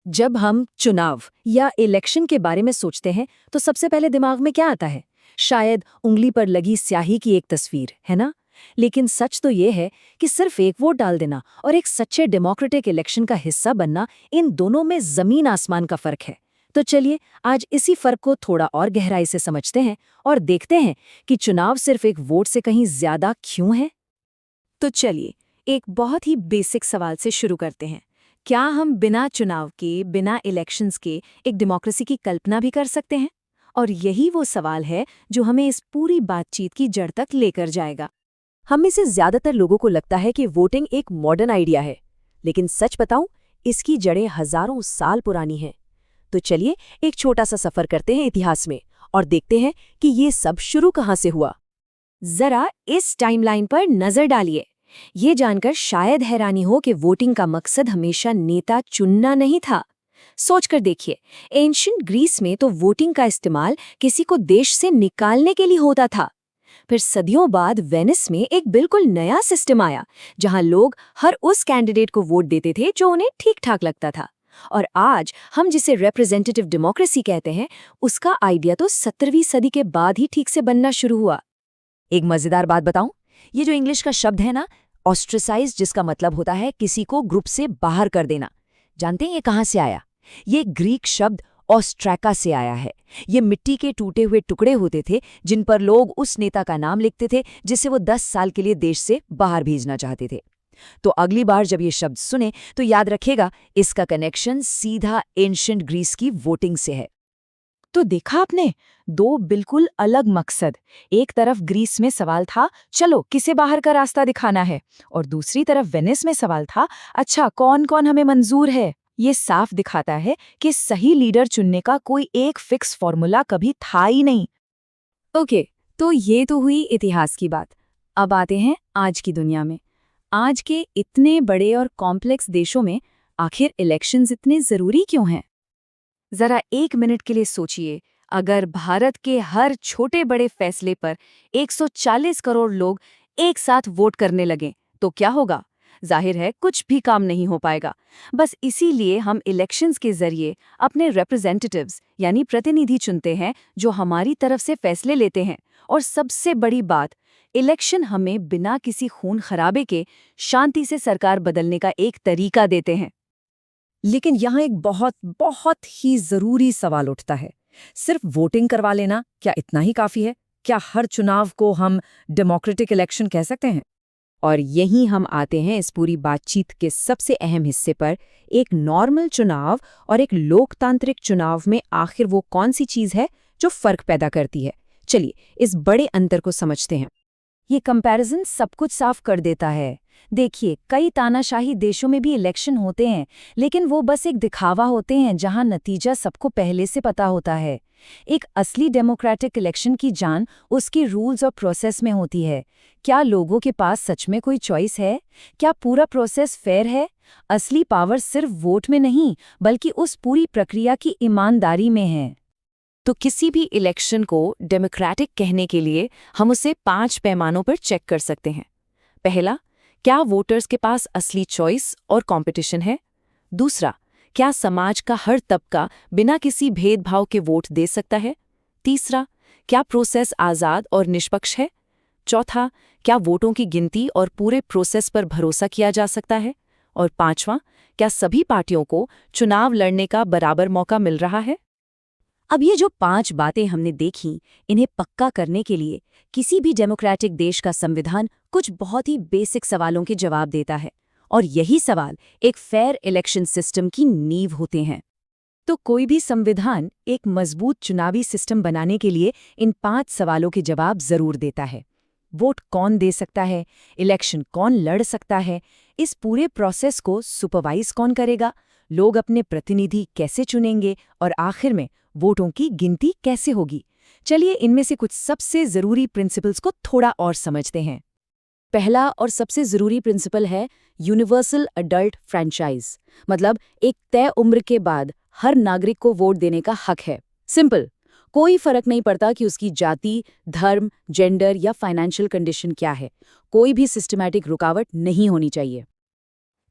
जब हम चुनाव या इलेक्शन के बारे में सोचते हैं तो सबसे पहले दिमाग में क्या आता है? शायद उंगली पर लगी स्याही की एक तस्वीर, है ना? लेकिन सच तो ये है कि सिर्फ एक वोट डाल देना और एक सच्चे डेमोक्रेटिक इलेक्शन का हिस्सा बनना, इन दोनों में जमीन आसमान का फर्क है। तो चलिए आज इसी फर्क को थोड़ा और गहराई से समझते हैं और देखते हैं कि चुनाव सिर्फ एक वोट से कहीं ज्यादा क्यों है। तो चलिए एक बहुत ही बेसिक सवाल से शुरू करते हैं। क्या हम बिना चुनाव के, बिना इलेक्शंस के एक डेमोक्रेसी की कल्पना भी कर सकते हैं? और यही वो सवाल है जो हमें इस पूरी बातचीत की जड़ तक लेकर जाएगा। हम में से ज्यादातर लोगों को लगता है कि वोटिंग एक मॉडर्न आइडिया है, लेकिन सच बताऊं, इसकी जड़ें हजारों साल पुरानी हैं। तो चलिए एक छोटा सा सफर करते हैं इतिहास में और देखते हैं कि ये सब शुरू कहाँ से हुआ। जरा इस टाइमलाइन पर नजर डालिए। ये जानकर शायद हैरानी हो कि वोटिंग का मकसद हमेशा नेता चुनना नहीं था। सोचकर देखिए, एंशिएंट ग्रीस में तो वोटिंग का इस्तेमाल किसी को देश से निकालने के लिए होता था। फिर सदियों बाद वेनिस में एक बिल्कुल नया सिस्टम आया, जहां लोग हर उस कैंडिडेट को वोट देते थे जो उन्हें ठीक ठाक लगता था। और आज हम जिसे रिप्रेजेंटेटिव डेमोक्रेसी कहते हैं, उसका आइडिया तो 17वीं सदी के बाद ही ठीक से बनना शुरू हुआ। एक मजेदार बात बताऊं, ये जो इंग्लिश का शब्द है ना, ऑस्ट्रेसाइज, जिसका मतलब होता है किसी को ग्रुप से बाहर कर देना, जानते हैं ये कहाँ से आया? ये ग्रीक शब्द ऑस्ट्रैका से आया है। ये मिट्टी के टूटे हुए टुकड़े होते थे जिन पर लोग उस नेता का नाम लिखते थे जिसे वो 10 साल के लिए देश से बाहर भेजना चाहते थे। तो अगली बार जब ये शब्द सुने तो याद रखेगा, इसका कनेक्शन सीधा एंशिएंट ग्रीस की वोटिंग से है। तो देखा आपने, दो बिल्कुल अलग मकसद। एक तरफ ग्रीस में सवाल था, चलो किसे बाहर का रास्ता दिखाना है, और दूसरी तरफ वेनिस में सवाल था, अच्छा कौन कौन हमें मंजूर है। ये साफ दिखाता है कि सही लीडर चुनने का कोई एक फिक्स फॉर्मूला कभी था ही नहीं। ओके, तो ये तो हुई इतिहास की बात। अब आते हैं आज की दुनिया में। आज के इतने बड़े और कॉम्प्लेक्स देशों में आखिर इलेक्शंस इतने जरूरी क्यों हैं? जरा एक मिनट के लिए सोचिए, अगर भारत के हर छोटे बड़े फैसले पर 140 करोड़ लोग एक साथ वोट करने लगें, तो क्या होगा? जाहिर है कुछ भी काम नहीं हो पाएगा। बस इसीलिए हम इलेक्शंस के जरिए अपने रिप्रेजेंटेटिव्स यानी प्रतिनिधि चुनते हैं, जो हमारी तरफ से फैसले लेते हैं। और सबसे बड़ी बात, इलेक्शन हमें बिना किसी खून खराबे के शांति से सरकार बदलने का एक तरीका देते हैं। लेकिन यहाँ एक बहुत बहुत ही जरूरी सवाल उठता है। सिर्फ वोटिंग करवा लेना क्या इतना ही काफी है? क्या हर चुनाव को हम डेमोक्रेटिक इलेक्शन कह सकते हैं? और यहीं हम आते हैं इस पूरी बातचीत के सबसे अहम हिस्से पर। एक नॉर्मल चुनाव और एक लोकतांत्रिक चुनाव में आखिर वो कौन सी चीज है जो फर्क पैदा करती है? चलिए इस बड़े अंतर को समझते हैं। ये कंपैरिजन सब कुछ साफ कर देता है। देखिए, कई तानाशाही देशों में भी इलेक्शन होते हैं, लेकिन वो बस एक दिखावा होते हैं जहां नतीजा सबको पहले से पता होता है। एक असली डेमोक्रेटिक इलेक्शन की जान उसके रूल्स और प्रोसेस में होती है। क्या लोगों के पास सच में कोई चॉइस है? क्या पूरा प्रोसेस फेयर है? असली पावर सिर्फ वोट में नहीं, बल्कि उस पूरी प्रक्रिया की ईमानदारी में है। तो किसी भी इलेक्शन को डेमोक्रेटिक कहने के लिए हम उसे 5 पैमानों पर चेक कर सकते हैं। पहला, क्या वोटर्स के पास असली चॉइस और कंपटीशन है? दूसरा, क्या समाज का हर तबका बिना किसी भेदभाव के वोट दे सकता है? तीसरा, क्या प्रोसेस आज़ाद और निष्पक्ष है? चौथा, क्या वोटों की गिनती और पूरे प्रोसेस पर भरोसा किया जा सकता है? और पांचवां, क्या सभी पार्टियों को चुनाव लड़ने का बराबर मौका मिल रहा है? अब ये जो 5 बातें हमने देखी, इन्हें पक्का करने के लिए किसी भी डेमोक्रेटिक देश का संविधान कुछ बहुत ही बेसिक सवालों के जवाब देता है, और यही सवाल एक फेयर इलेक्शन सिस्टम की नींव होते हैं। तो कोई भी संविधान एक मजबूत चुनावी सिस्टम बनाने के लिए इन 5 सवालों के जवाब जरूर देता है। वोट कौन दे सकता है? इलेक्शन कौन लड़ सकता है? इस पूरे प्रोसेस को सुपरवाइज कौन करेगा? लोग अपने प्रतिनिधि कैसे चुनेंगे? और आखिर में वोटों की गिनती कैसे होगी? चलिए इनमें से कुछ सबसे जरूरी प्रिंसिपल्स को थोड़ा और समझते हैं। पहला और सबसे जरूरी प्रिंसिपल है यूनिवर्सल अडल्ट फ्रेंचाइज, मतलब एक तय उम्र के बाद हर नागरिक को वोट देने का हक है। सिंपल, कोई फर्क नहीं पड़ता कि उसकी जाति, धर्म, जेंडर या फाइनेंशियल कंडीशन क्या है। कोई भी सिस्टमैटिक रुकावट नहीं होनी चाहिए।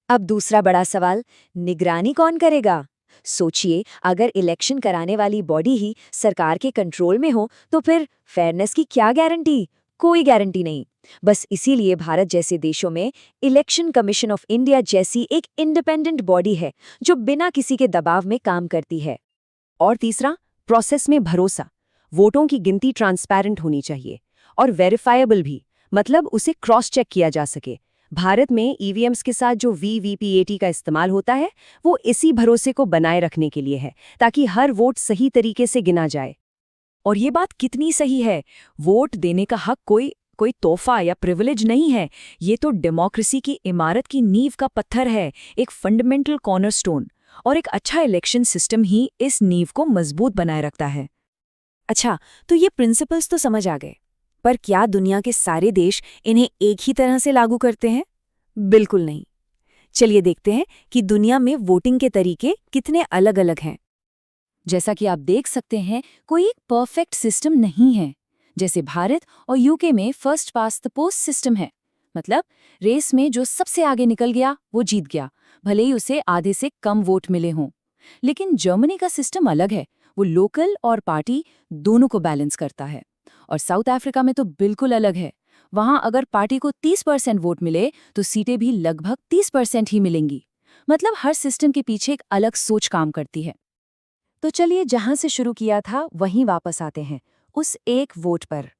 अब दूसरा बड़ा सवाल, निगरानी कौन करेगा? सोचिए, अगर इलेक्शन कराने वाली बॉडी ही सरकार के कंट्रोल में हो तो फिर फेयरनेस की क्या गारंटी? कोई गारंटी नहीं। बस इसीलिए भारत जैसे देशों में इलेक्शन कमीशन ऑफ इंडिया जैसी एक इंडिपेंडेंट बॉडी है जो बिना किसी के दबाव में काम करती है। और तीसरा, प्रोसेस में भरोसा। वोटों की गिनती ट्रांसपेरेंट होनी चाहिए और वेरीफाएबल भी, मतलब उसे क्रॉस चेक किया जा सके। भारत में ईवीएम्स के साथ जो वीवीपीएटी का इस्तेमाल होता है वो इसी भरोसे को बनाए रखने के लिए है, ताकि हर वोट सही तरीके से गिना जाए। और ये बात कितनी सही है। वोट देने का हक कोई कोई तोहफा या प्रिविलेज नहीं है। ये तो डेमोक्रेसी की इमारत की नींव का पत्थर है, एक फंडामेंटल कॉर्नरस्टोन। और एक अच्छा इलेक्शन सिस्टम ही इस नींव को मजबूत बनाए रखता है। अच्छा, तो ये प्रिंसिपल्स तो समझ आ गए, पर क्या दुनिया के सारे देश इन्हें एक ही तरह से लागू करते हैं? बिल्कुल नहीं। चलिए देखते हैं कि दुनिया में वोटिंग के तरीके कितने अलग-अलग हैं। जैसा कि आप देख सकते हैं, कोई एक परफेक्ट सिस्टम नहीं है। जैसे भारत और यूके में first past the post system है, मतलब रेस में जो सबसे आगे निकल गया वो जीत गया, भले ही उसे आधे से कम वोट मिले हों। लेकिन जर्मनी का सिस्टम अलग है, वो लोकल और पार्टी दोनों को बैलेंस करता है। और साउथ अफ्रीका में तो बिल्कुल अलग है। वहां अगर पार्टी को 30% वोट मिले तो सीटें भी लगभग 30% ही मिलेंगी। मतलब हर सिस्टम के पीछे एक अलग सोच काम करती है। तो चलिए, जहां से शुरू किया था वहीं वापस आते हैं, उस एक वोट पर।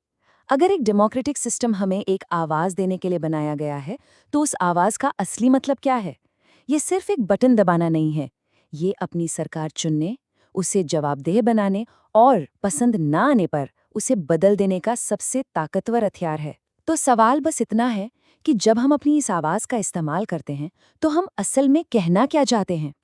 अगर एक डेमोक्रेटिक सिस्टम हमें एक आवाज देने के लिए बनाया गया है, तो उस आवाज का असली मतलब क्या है? ये सिर्फ एक बटन दबाना नहीं है। ये अपनी सरकार चुनने, उसे जवाबदेह बनाने और पसंद ना आने पर उसे बदल देने का सबसे ताकतवर हथियार है। तो सवाल बस इतना है कि जब हम अपनी इस आवाज का इस्तेमाल करते हैं, तो हम असल में कहना क्या चाहते हैं?